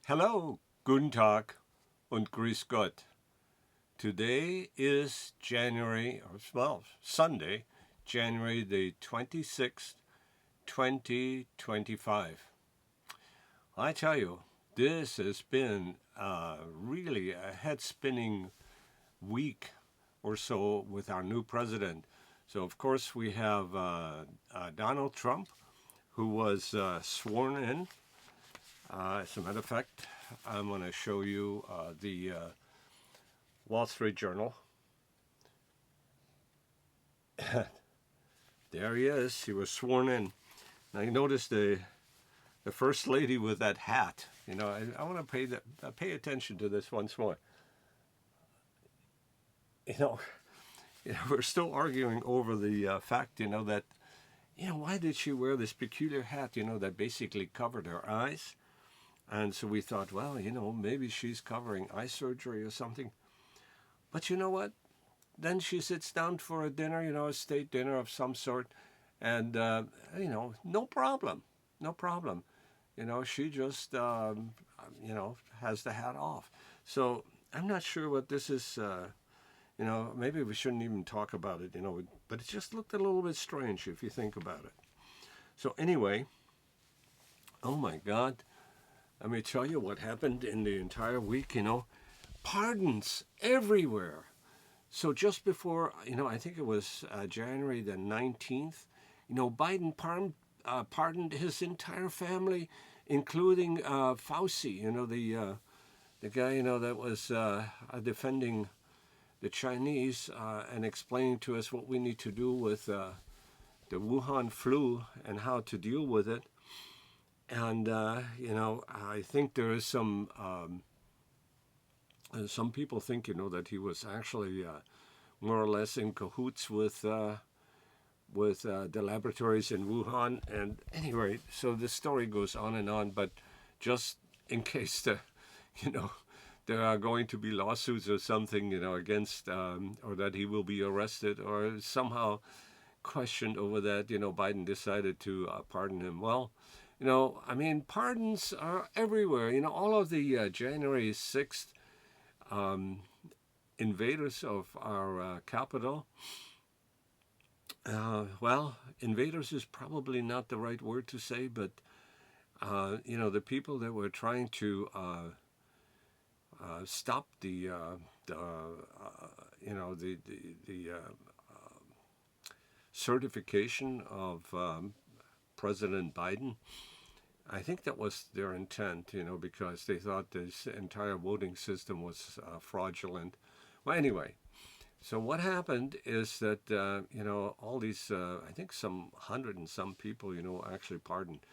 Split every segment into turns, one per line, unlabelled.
Hello, guten Tag und grüß Gott. Today is Sunday, January the 26th, 2025. I tell you, this has been really a head spinning week or so with our new president. So, of course, we have Donald Trump, who was sworn in. As a matter of fact, I'm going to show you the Wall Street Journal. There he is. He was sworn in. Now you notice the first lady with that hat. I want to pay attention to this once more. You know, we're still arguing over the fact, that why did she wear this peculiar hat? That basically covered her eyes. And so we thought, well, maybe she's covering eye surgery or something. But you know what? Then she sits down for a dinner, a state dinner of some sort, and no problem, no problem. She just has the hat off. So I'm not sure what this is. Maybe we shouldn't even talk about it. But it just looked a little bit strange if you think about it. So anyway, oh my God, let me tell you what happened in the entire week. Pardons everywhere. So just before, I think it was January the 19th, Biden pardoned his entire family, including Fauci, the guy, that was defending the Chinese and explaining to us what we need to do with the Wuhan flu and how to deal with it. And, I think there is some people think, that he was actually more or less in cahoots with the laboratories in Wuhan. And anyway, so the story goes on and on. But just in case there are going to be lawsuits or something, against or that he will be arrested or somehow questioned over that, Biden decided to pardon him. Well, pardons are everywhere. All of the January 6th invaders of our capital. Well, invaders is probably not the right word to say, but the people that were trying to stop the certification of President Biden. I think that was their intent, because they thought this entire voting system was fraudulent. Well, anyway, so what happened is that, all these, I think some 100 and some people, actually pardoned,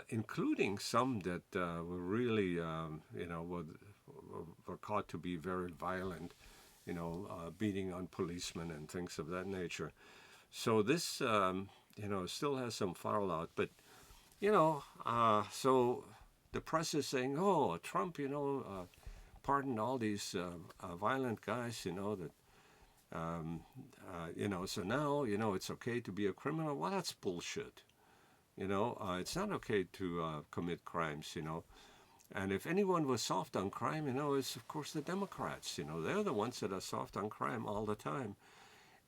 including some that were really, were caught to be very violent, beating on policemen and things of that nature. So this, still has some fallout, but so the press is saying, oh, Trump, pardoned all these violent guys, that, so now, it's okay to be a criminal. Well, that's bullshit. It's not okay to commit crimes, And if anyone was soft on crime, it's, of course, the Democrats. They're the ones that are soft on crime all the time.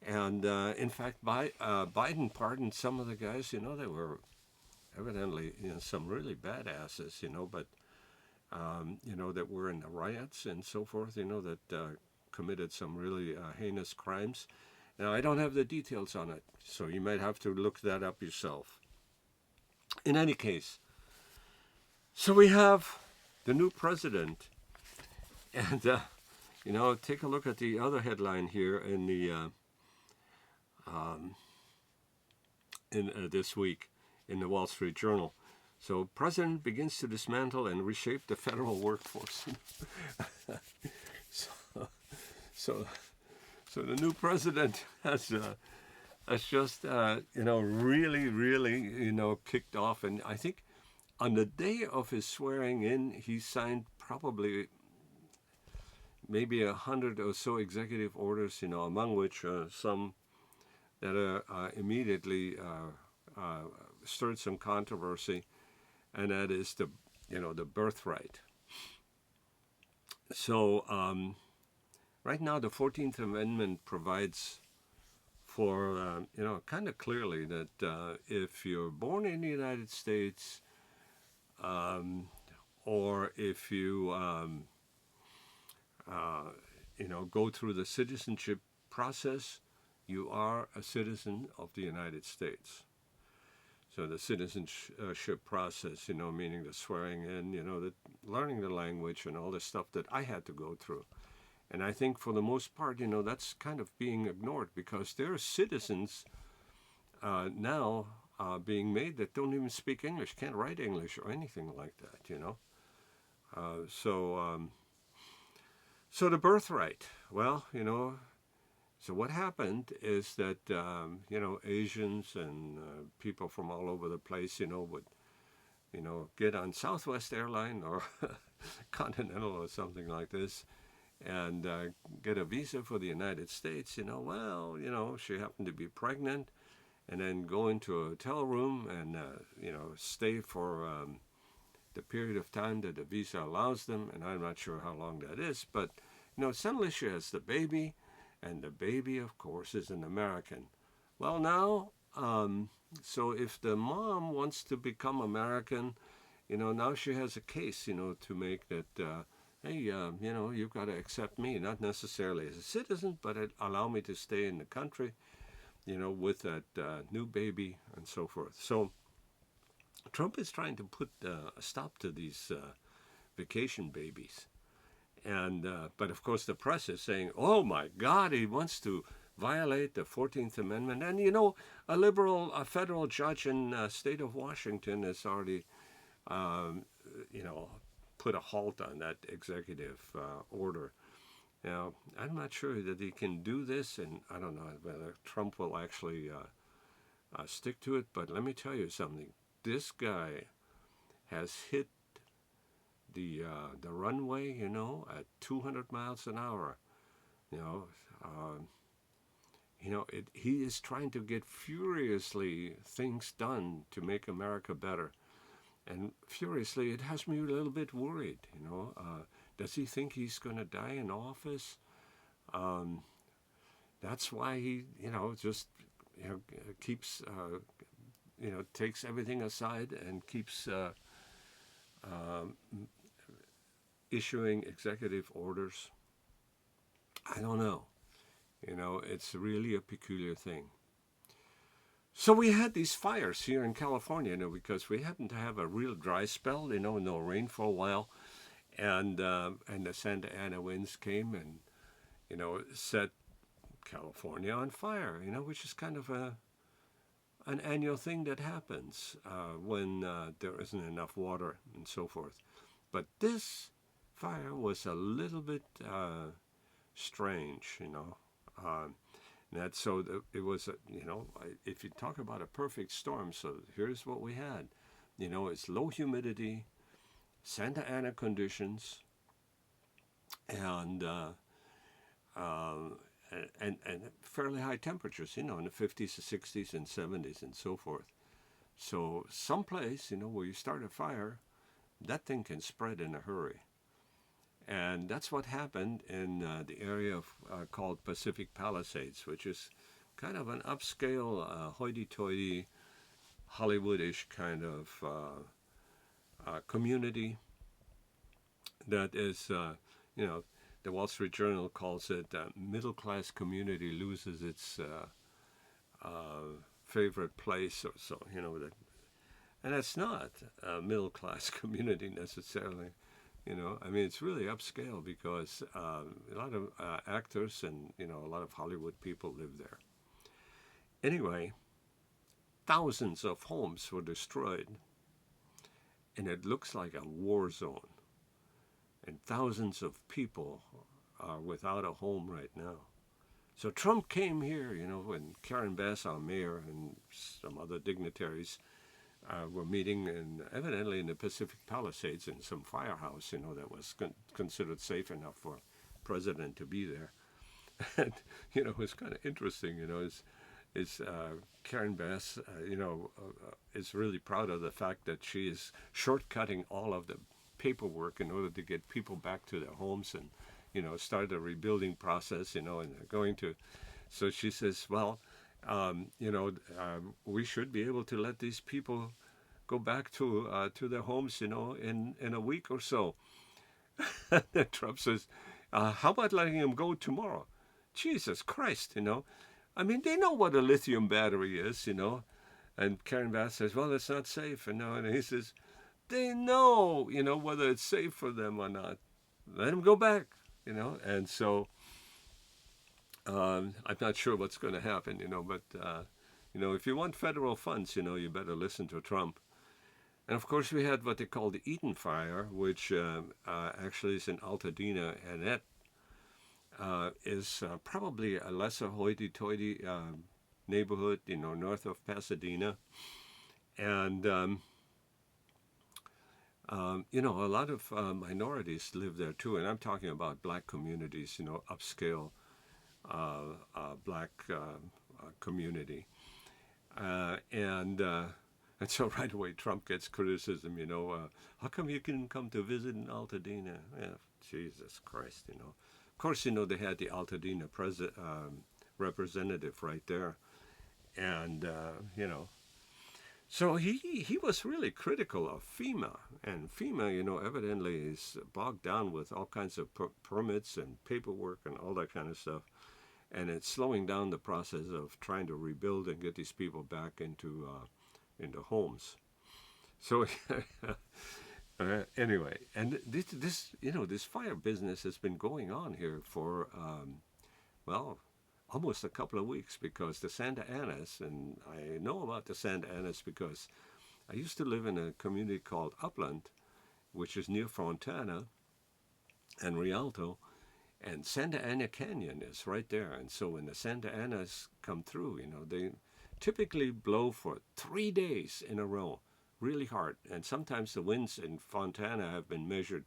And, in fact, Biden pardoned some of the guys, they were evidently, some really badasses, but, that were in the riots and so forth, that committed some really heinous crimes. Now, I don't have the details on it, so you might have to look that up yourself. In any case, so we have the new president, and, take a look at the other headline here in the this week in the Wall Street Journal. So, president begins to dismantle and reshape the federal workforce. so the new president has just really kicked off, and I think on the day of his swearing in, he signed probably maybe 100 or so executive orders, among which some that immediately stirred some controversy, and that is the the birthright. So right now, the 14th Amendment provides for, kind of clearly that if you're born in the United States, or if you, go through the citizenship process, you are a citizen of the United States. So the citizenship process, meaning the swearing in, the learning the language and all the stuff that I had to go through. And I think for the most part, that's kind of being ignored, because there are citizens now being made that don't even speak English, can't write English or anything like that, So the birthright, well, so what happened is that, Asians and people from all over the place, would, get on Southwest Airline or Continental or something like this, and get a visa for the United States. Well, she happened to be pregnant, and then go into a hotel room and, stay for the period of time that the visa allows them, and I'm not sure how long that is, but, suddenly she has the baby, and the baby, of course, is an American. Well, now, so if the mom wants to become American, now she has a case, to make that, hey, you've got to accept me, not necessarily as a citizen, but allow me to stay in the country, with that new baby and so forth. So Trump is trying to put a stop to these vacation babies. And but of course the press is saying, oh my God, he wants to violate the 14th Amendment. And a federal judge in the state of Washington has already, put a halt on that executive order. Now, I'm not sure that he can do this, and I don't know whether Trump will actually stick to it, but let me tell you something. This guy has hit the runway, at 200 miles an hour. He is trying to get furiously things done to make America better. And furiously, it has me a little bit worried, Does he think he's going to die in office? That's why he, just, keeps, takes everything aside and keeps issuing executive orders. I don't know. It's really a peculiar thing. So we had these fires here in California, because we happened to have a real dry spell, no rain for a while. And the Santa Ana winds came and, set California on fire, which is kind of an annual thing that happens when there isn't enough water and so forth. But this fire was a little bit strange, it was, if you talk about a perfect storm, so here's what we had. It's low humidity, Santa Ana conditions, and fairly high temperatures, in the 50s, 60s, and 70s, and so forth. So someplace, where you start a fire, that thing can spread in a hurry. And that's what happened in the area called Pacific Palisades, which is kind of an upscale, hoity-toity, Hollywoodish kind of community that is, the Wall Street Journal calls it middle-class community loses its favorite place, or so, that, and it's not a middle-class community necessarily. It's really upscale because a lot of actors and, a lot of Hollywood people live there. Anyway, thousands of homes were destroyed, and it looks like a war zone. And thousands of people are without a home right now. So Trump came here, when Karen Bass, our mayor, and some other dignitaries were meeting evidently in the Pacific Palisades in some firehouse, that was considered safe enough for president to be there. And, it's kind of interesting, is Karen Bass, is really proud of the fact that she is shortcutting all of the paperwork in order to get people back to their homes and, start a rebuilding process, and they're going to. So she says, well, we should be able to let these people go back to their homes, in a week or so. And Trump says, how about letting them go tomorrow? Jesus Christ, I mean, they know what a lithium battery is, And Karen Bass says, well, it's not safe, And he says, they know, whether it's safe for them or not. Let them go back, And so I'm not sure what's going to happen, but, if you want federal funds, you better listen to Trump. And of course, we had what they call the Eden Fire, which actually is in Altadena, and that is probably a lesser hoity-toity neighborhood, north of Pasadena. And, a lot of minorities live there too. And I'm talking about black communities, upscale black community. And so right away Trump gets criticism, how come you couldn't come to visit in Altadena? Yeah, Jesus Christ, Of course, they had the Altadena representative right there. And, so he was really critical of FEMA. And FEMA, evidently is bogged down with all kinds of permits and paperwork and all that kind of stuff. And it's slowing down the process of trying to rebuild and get these people back into homes. So anyway, and this fire business has been going on here for almost a couple of weeks, because the Santa Anas, and I know about the Santa Anas because I used to live in a community called Upland, which is near Fontana and Rialto, and Santa Ana Canyon is right there. And so when the Santa Anas come through, they typically blow for 3 days in a row, really hard. And sometimes the winds in Fontana have been measured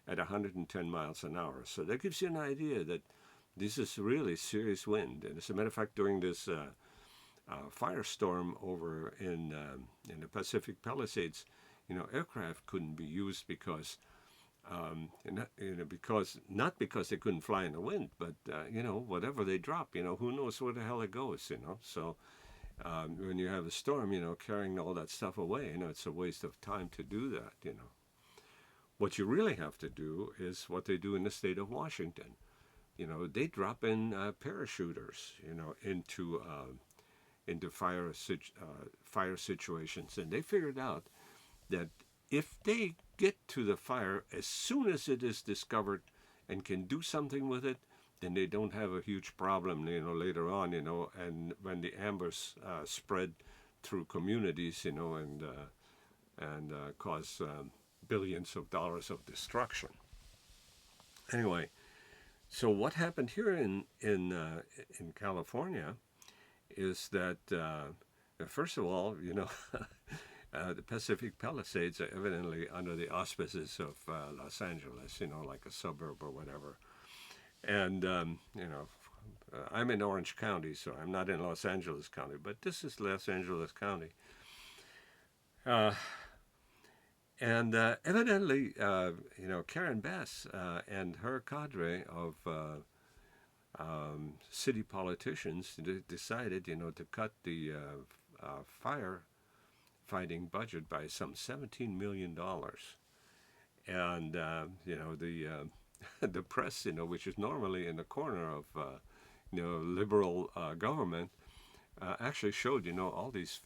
at 110 miles an hour. So that gives you an idea that this is really serious wind. And as a matter of fact, during this firestorm over in the Pacific Palisades, aircraft couldn't be used because not because they couldn't fly in the wind, but whatever they drop, who knows where the hell it goes, So when you have a storm, carrying all that stuff away, it's a waste of time to do that, What you really have to do is what they do in the state of Washington. They drop in parachuters, into fire situations, and they figured out that if they get to the fire as soon as it is discovered and can do something with it, then they don't have a huge problem, later on, and when the embers spread through communities, and cause billions of dollars of destruction. Anyway, so what happened here in California is that first of all, the Pacific Palisades are evidently under the auspices of Los Angeles, like a suburb or whatever. And I'm in Orange County, so I'm not in Los Angeles County, but this is Los Angeles County. And evidently, Karen Bass and her cadre of city politicians decided, to cut the firefighting budget by some $17 million. And, the press, which is normally in the corner of, liberal government, actually showed, all these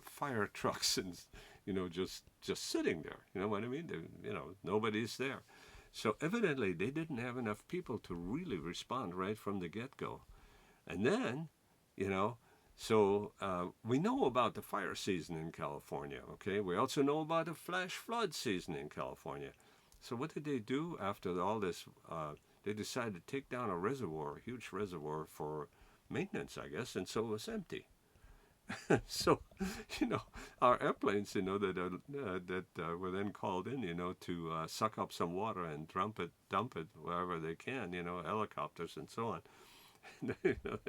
fire trucks and, just sitting there. You know what I mean? Nobody's there. So evidently they didn't have enough people to really respond right from the get-go. And then, so we know about the fire season in California, okay? We also know about the flash flood season in California. So what did they do after all this? They decided to take down a huge reservoir for maintenance, I guess, and so it was empty. So, our airplanes, that were then called in, to suck up some water and dump it wherever they can, helicopters and so on, You know,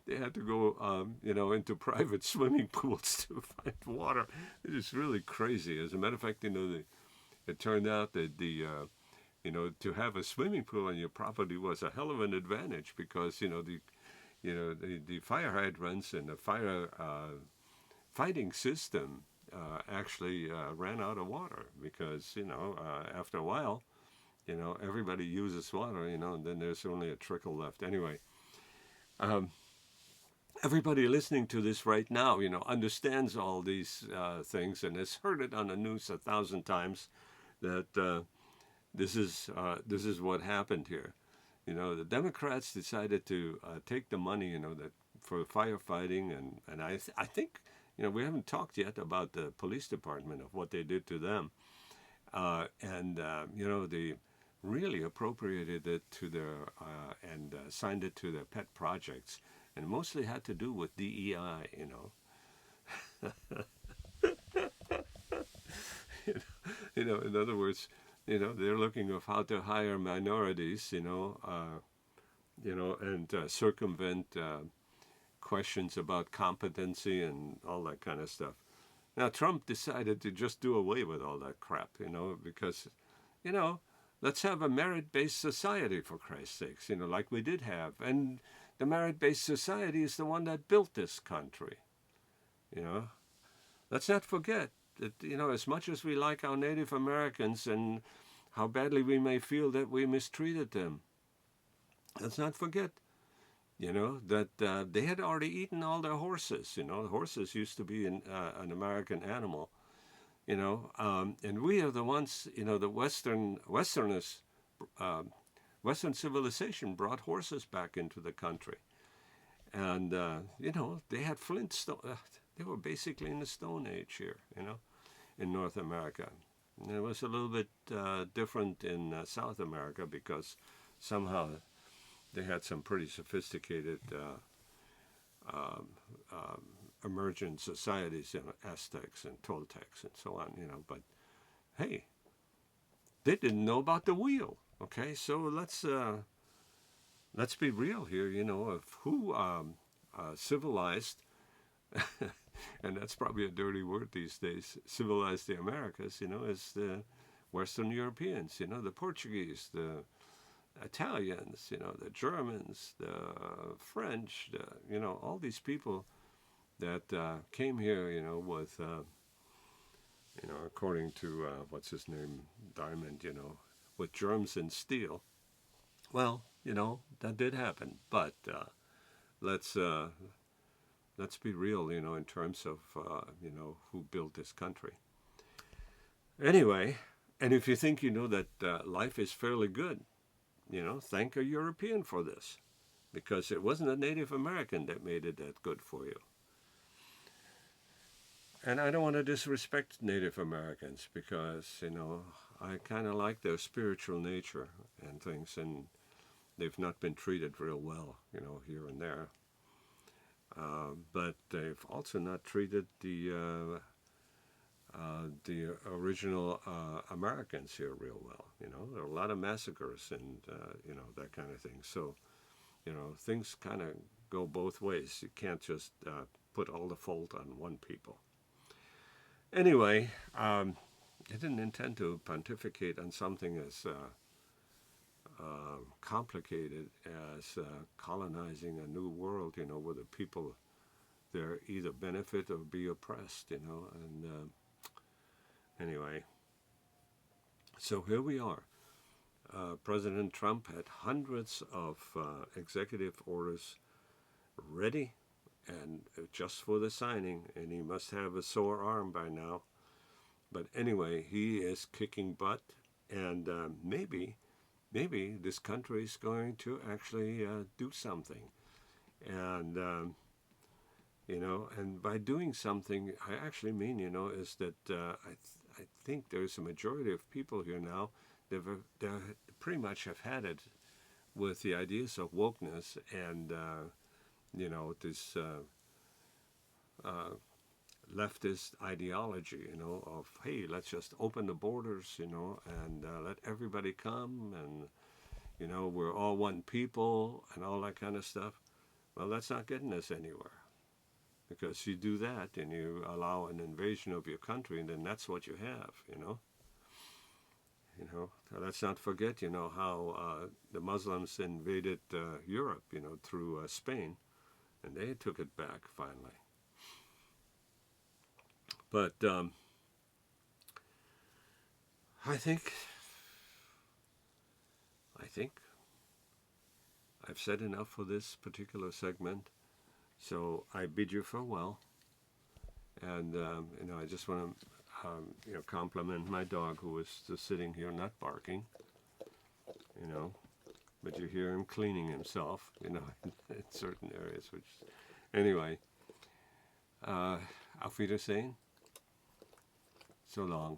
they had to go, into private swimming pools to find water. It is really crazy. As a matter of fact, it turned out that to have a swimming pool on your property was a hell of an advantage because the fire hydrants and the fire fighting system actually ran out of water because after a while everybody uses water and then there's only a trickle left anyway. Everybody listening to this right now understands all these things and has heard it on the news 1,000 times that this is what happened here. The Democrats decided to take the money that for firefighting and I think we haven't talked yet about the police department of what they did to them they really appropriated it to their and signed it to their pet projects, and mostly had to do with DEI. In other words, they're looking of how to hire minorities, and circumvent questions about competency and all that kind of stuff. Now, Trump decided to just do away with all that crap, because, let's have a merit-based society, for Christ's sakes, like we did have. And the merit-based society is the one that built this country. Let's not forget that, as much as we like our Native Americans and how badly we may feel that we mistreated them, let's not forget, that they had already eaten all their horses. Horses used to be an American animal. And we are the ones, the Western civilization brought horses back into the country. And, they had flintstone. They were basically in the Stone Age here, in North America. And it was a little bit different in South America because somehow they had some pretty sophisticated emergent societies, Aztecs and Toltecs and so on, but hey, they didn't know about the wheel, okay? So let's be real here, of who civilized, and that's probably a dirty word these days, civilized the Americas, is the Western Europeans, the Portuguese, the Italians, the Germans, the French, all these people that came here, with, according to, what's his name, Diamond, with germs and steel. Well, that did happen, but let's be real, in terms of, who built this country. Anyway, and if you think, that life is fairly good, thank a European for this, because it wasn't a Native American that made it that good for you. And I don't want to disrespect Native Americans because, I kind of like their spiritual nature and things, and they've not been treated real well, here and there. But they've also not treated the original Americans here real well. There are a lot of massacres and, that kind of thing. So, things kind of go both ways. You can't just put all the fault on one people. Anyway, I didn't intend to pontificate on something as complicated as colonizing a new world, where the people there either benefit or be oppressed, and anyway. So here we are. President Trump had hundreds of executive orders ready and just for the signing, and he must have a sore arm by now. But anyway, he is kicking butt, and maybe this country is going to actually do something. And, and by doing something, I actually mean, is that I think there's a majority of people here now that pretty much have had it with the ideas of wokeness and, this leftist ideology, of, hey, let's just open the borders, and let everybody come and, you know, we're all one people and all that kind of stuff. Well, that's not getting us anywhere. Because you do that and you allow an invasion of your country, and then that's what you have, you know. You know, let's not forget, you know, how the Muslims invaded Europe, you know, through Spain, and they took it back finally. But I think I've said enough for this particular segment. So I bid you farewell, and you know, I just want to you know, compliment my dog who was just sitting here not barking, you know, but you hear him cleaning himself, you know, in certain areas. Which, anyway, auf Wiedersehen, so long.